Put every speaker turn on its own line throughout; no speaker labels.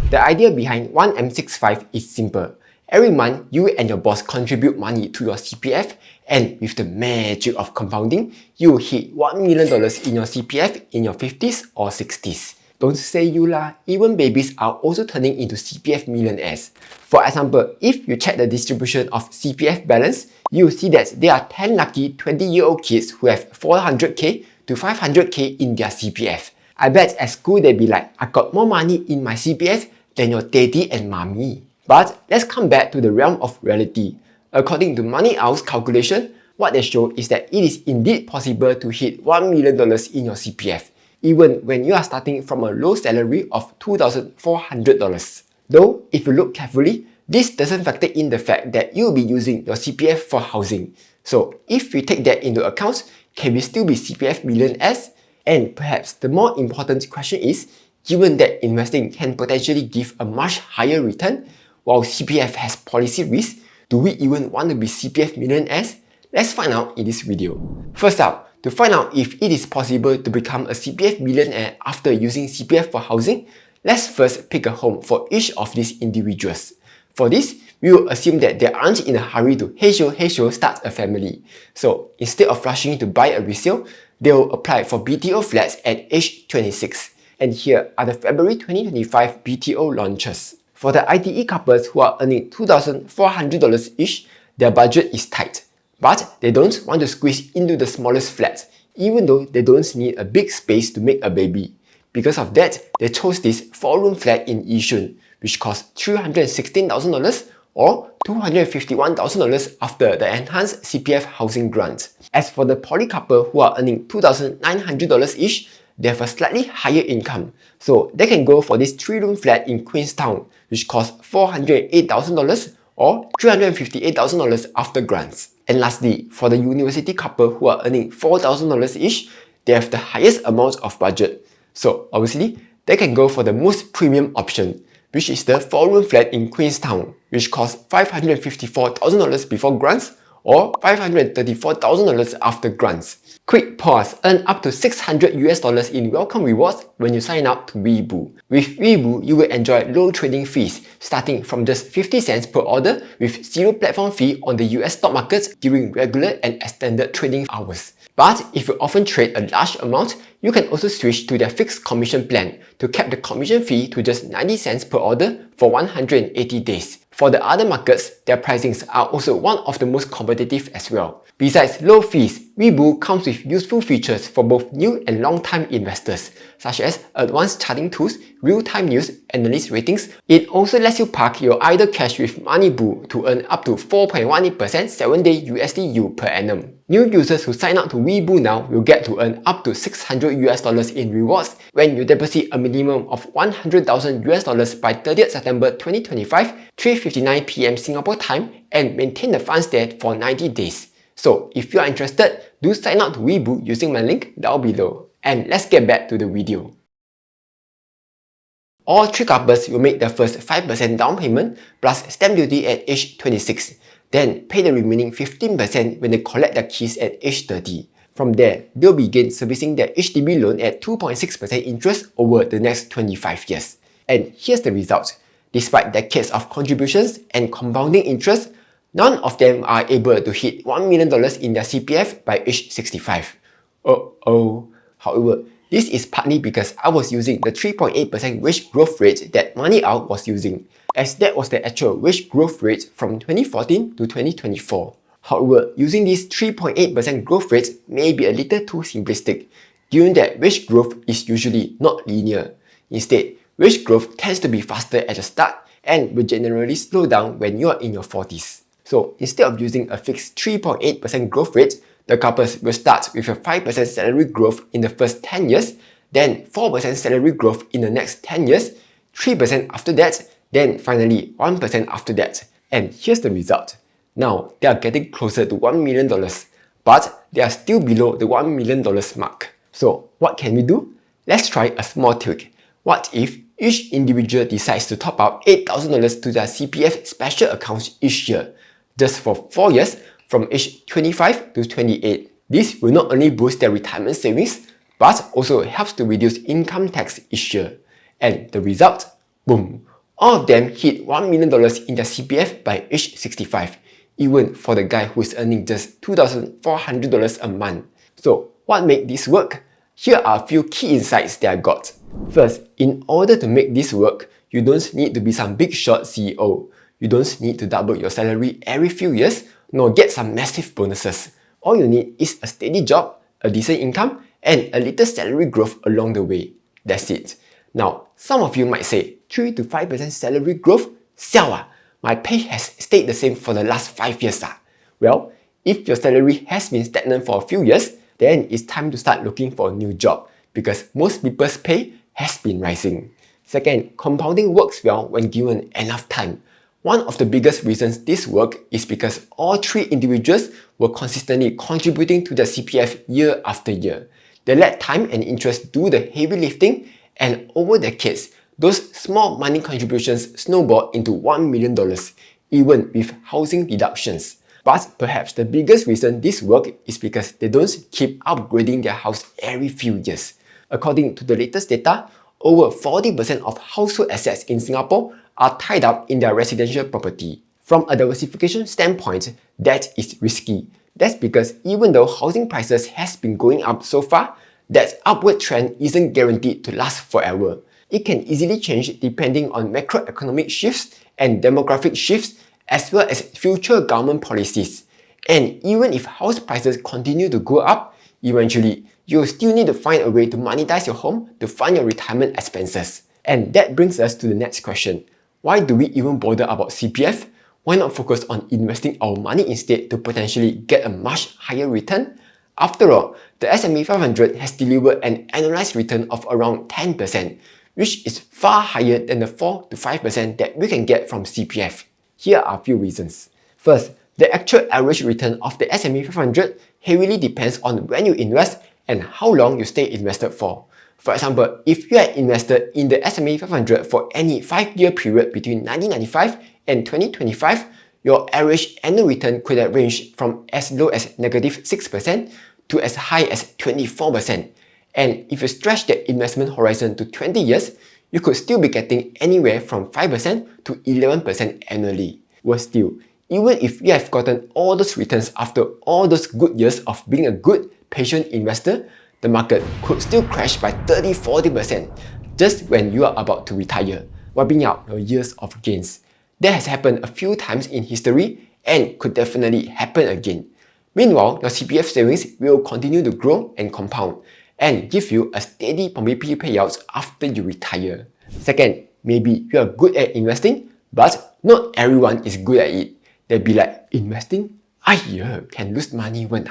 The idea behind 1M65 is simple. Every month, you and your boss contribute money to your CPF, and with the magic of compounding, you will hit $1 million in your CPF in your 50s or 60s. Don't say you lah, even babies are also turning into CPF millionaires. For example, if you check the distribution of CPF balance, you will see that there are 10 lucky 20-year-old kids who have 400k to 500k in their CPF. I bet at school they'd be like, I got more money in my CPF than your daddy and mommy. But let's come back to the realm of reality. According to Money Owl's calculation, what they show is that it is indeed possible to hit $1 million in your CPF, even when you are starting from a low salary of $2,400. Though, if you look carefully, this doesn't factor in the fact that you'll be using your CPF for housing. So, if we take that into account, can we still be CPF millionaires? And perhaps the more important question is, given that investing can potentially give a much higher return, while CPF has policy risk, do we even want to be CPF millionaires? Let's find out in this video. First up, to find out if it is possible to become a CPF millionaire after using CPF for housing, let's first pick a home for each of these individuals. For this, we will assume that they aren't in a hurry to hey-show start a family. So instead of rushing to buy a resale, they will apply for BTO flats at age 26. And here are the February 2025 BTO launches. For the ITE couples who are earning $2,400 each, their budget is tight. But they don't want to squeeze into the smallest flats, even though they don't need a big space to make a baby. Because of that, they chose this 4-room flat in Yishun, which costs $316,000 or $251,000 after the enhanced CPF housing grant. As for the poly couple who are earning $2,900 each, they have a slightly higher income, so they can go for this 3-room flat in Queenstown, which costs $408,000 or $358,000 after grants. And lastly, for the university couple who are earning $4,000 each, they have the highest amount of budget. So obviously, they can go for the most premium option, which is the 4-room flat in Queenstown, which costs $554,000 before grants or $534,000 after grants. Quick pause, earn up to $600 in welcome rewards when you sign up to Weeboo. With Weeboo, you will enjoy low trading fees, starting from just 50 cents per order with zero platform fee on the US stock markets during regular and extended trading hours. But if you often trade a large amount, you can also switch to their fixed commission plan to cap the commission fee to just 90 cents per order for 180 days. For the other markets, their pricings are also one of the most competitive as well. Besides low fees, Weeboo comes with useful features for both new and long-time investors, such as advanced charting tools, real-time news, analyst ratings. It also lets you park your idle cash with Moneyboo to earn up to 4.18% 7-day USD yield per annum. New users who sign up to Weeboo now will get to earn up to $600 in rewards when you deposit a minimum of $100,000 by 30th September 2025, 3:59 PM Singapore time, and maintain the funds there for 90 days. So if you are interested, do sign up to Weeboo using my link down below. And let's get back to the video. All 3 couples will make their first 5% down payment plus stamp duty at age 26. Then pay the remaining 15% when they collect their keys at age 30. From there, they'll begin servicing their HDB loan at 2.6% interest over the next 25 years. And here's the result. Despite decades of contributions and compounding interest, none of them are able to hit $1 million in their CPF by age 65. However, this is partly because I was using the 3.8% wage growth rate that Money Owl was using, as that was the actual wage growth rate from 2014 to 2024. However, using this 3.8% growth rate may be a little too simplistic, given that wage growth is usually not linear. Instead, wage growth tends to be faster at the start and will generally slow down when you are in your 40s. So instead of using a fixed 3.8% growth rate, the couples will start with a 5% salary growth in the first 10 years, then 4% salary growth in the next 10 years, 3% after that, then finally 1% after that. And here's the result. Now, they are getting closer to $1 million, but they are still below the $1 million mark. So what can we do? Let's try a small tweak. What if each individual decides to top up $8,000 to their CPF special accounts each year, just for 4 years from age 25 to 28. This will not only boost their retirement savings, but also helps to reduce income tax each year. And the result? Boom! All of them hit $1 million in their CPF by age 65, even for the guy who is earning just $2,400 a month. So what makes this work? Here are a few key insights that I got. First, in order to make this work, you don't need to be some big shot CEO. You don't need to double your salary every few years, nor get some massive bonuses. All you need is a steady job, a decent income, and a little salary growth along the way. That's it. Now, some of you might say, 3 to 5% salary growth? Siao ah, my pay has stayed the same for the last 5 years ah. Well, if your salary has been stagnant for a few years, then it's time to start looking for a new job because most people's pay has been rising. Second, compounding works well when given enough time. One of the biggest reasons this works is because all three individuals were consistently contributing to the CPF year after year. They let time and interest do the heavy lifting, and over decades, those small money contributions snowballed into $1 million, even with housing deductions. But perhaps the biggest reason this works is because they don't keep upgrading their house every few years. According to the latest data, over 40% of household assets in Singapore are tied up in their residential property. From a diversification standpoint, that is risky. That's because even though housing prices has been going up so far, that upward trend isn't guaranteed to last forever. It can easily change depending on macroeconomic shifts and demographic shifts, as well as future government policies. And even if house prices continue to go up, eventually, you'll still need to find a way to monetize your home to fund your retirement expenses. And that brings us to the next question. Why do we even bother about CPF? Why not focus on investing our money instead to potentially get a much higher return? After all, the S&P 500 has delivered an annualized return of around 10%, which is far higher than the 4 to 5% that we can get from CPF. Here are a few reasons. First, the actual average return of the S&P 500 heavily depends on when you invest and how long you stay invested for. For example, if you are invested in the S&P 500 for any 5-year period between 1995 and 2025, your average annual return could have ranged from as low as -6% to as high as 24%. And if you stretch the investment horizon to 20 years, you could still be getting anywhere from 5% to 11% annually. Worse still, even if you have gotten all those returns after all those good years of being a good, patient investor, the market could still crash by 30-40% just when you are about to retire, wiping out your years of gains. That has happened a few times in history and could definitely happen again. Meanwhile, your CPF savings will continue to grow and compound and give you a steady PPP payouts after you retire. Second, maybe you are good at investing, but not everyone is good at it. They'll be like, investing? Aiya, can lose money when?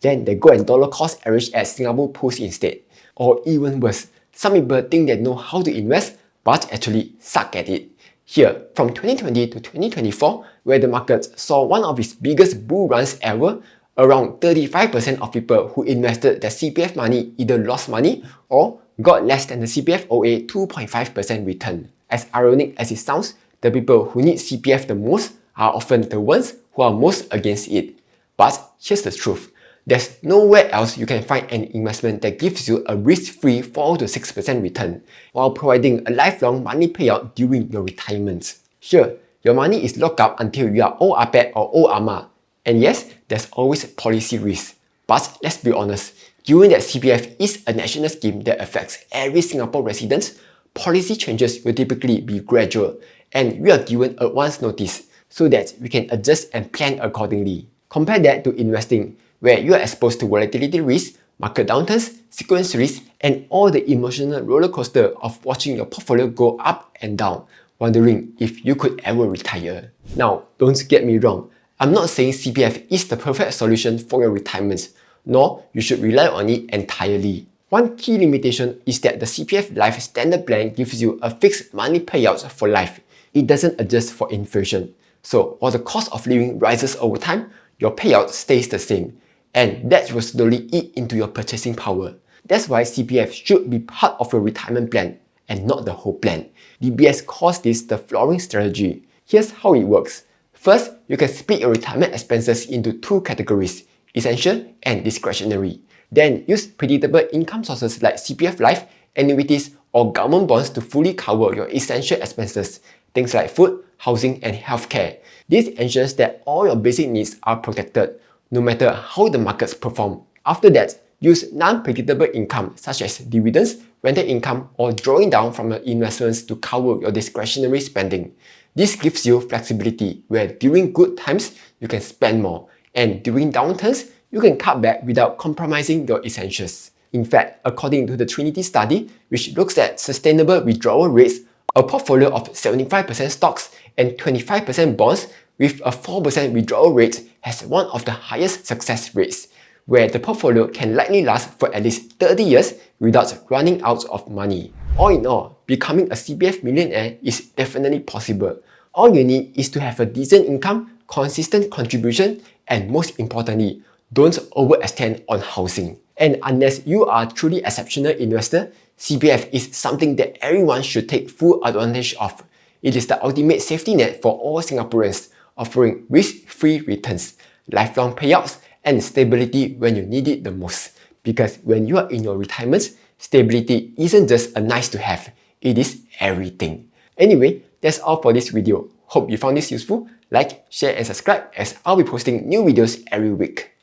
Then they go and dollar cost average at Singapore Pools instead. Or even worse, some people think they know how to invest but actually suck at it. Here, from 2020 to 2024, where the market saw one of its biggest bull runs ever, around 35% of people who invested their CPF money either lost money or got less than the CPF OA 2.5% return. As ironic as it sounds, the people who need CPF the most are often the ones who are most against it. But here's the truth. There's nowhere else you can find an investment that gives you a risk-free 4 to 6% return while providing a lifelong money payout during your retirement. Sure, your money is locked up until you are old apet or old ama. And yes, there's always policy risk. But let's be honest, given that CPF is a national scheme that affects every Singapore resident, policy changes will typically be gradual and we are given advance notice so that we can adjust and plan accordingly. Compare that to investing, where you are exposed to volatility risk, market downturns, sequence risk, and all the emotional roller coaster of watching your portfolio go up and down, wondering if you could ever retire. Now, don't get me wrong, I'm not saying CPF is the perfect solution for your retirement, nor you should rely on it entirely. One key limitation is that the CPF Life Standard Plan gives you a fixed money payout for life. It doesn't adjust for inflation. So while the cost of living rises over time, your payout stays the same. And that will slowly eat into your purchasing power. That's why CPF should be part of your retirement plan and not the whole plan. DBS calls this the flooring strategy. Here's how it works. First, you can split your retirement expenses into two categories, essential and discretionary. Then use predictable income sources like CPF Life, annuities, or government bonds to fully cover your essential expenses, things like food, housing, and healthcare. This ensures that all your basic needs are protected, no matter how the markets perform. After that, use non-predictable income such as dividends, rental income, or drawing down from your investments to cover your discretionary spending. This gives you flexibility where during good times, you can spend more, and during downturns, you can cut back without compromising your essentials. In fact, according to the Trinity study, which looks at sustainable withdrawal rates, a portfolio of 75% stocks and 25% bonds with a 4% withdrawal rate has one of the highest success rates, where the portfolio can likely last for at least 30 years without running out of money. All in all, becoming a CPF millionaire is definitely possible. All you need is to have a decent income, consistent contribution, and most importantly, don't overextend on housing. And unless you are a truly exceptional investor, CPF is something that everyone should take full advantage of. It is the ultimate safety net for all Singaporeans, offering risk-free returns, lifelong payouts, and stability when you need it the most. Because when you are in your retirement, stability isn't just a nice to have, it is everything. Anyway, that's all for this video. Hope you found this useful. Like, share, and subscribe as I'll be posting new videos every week.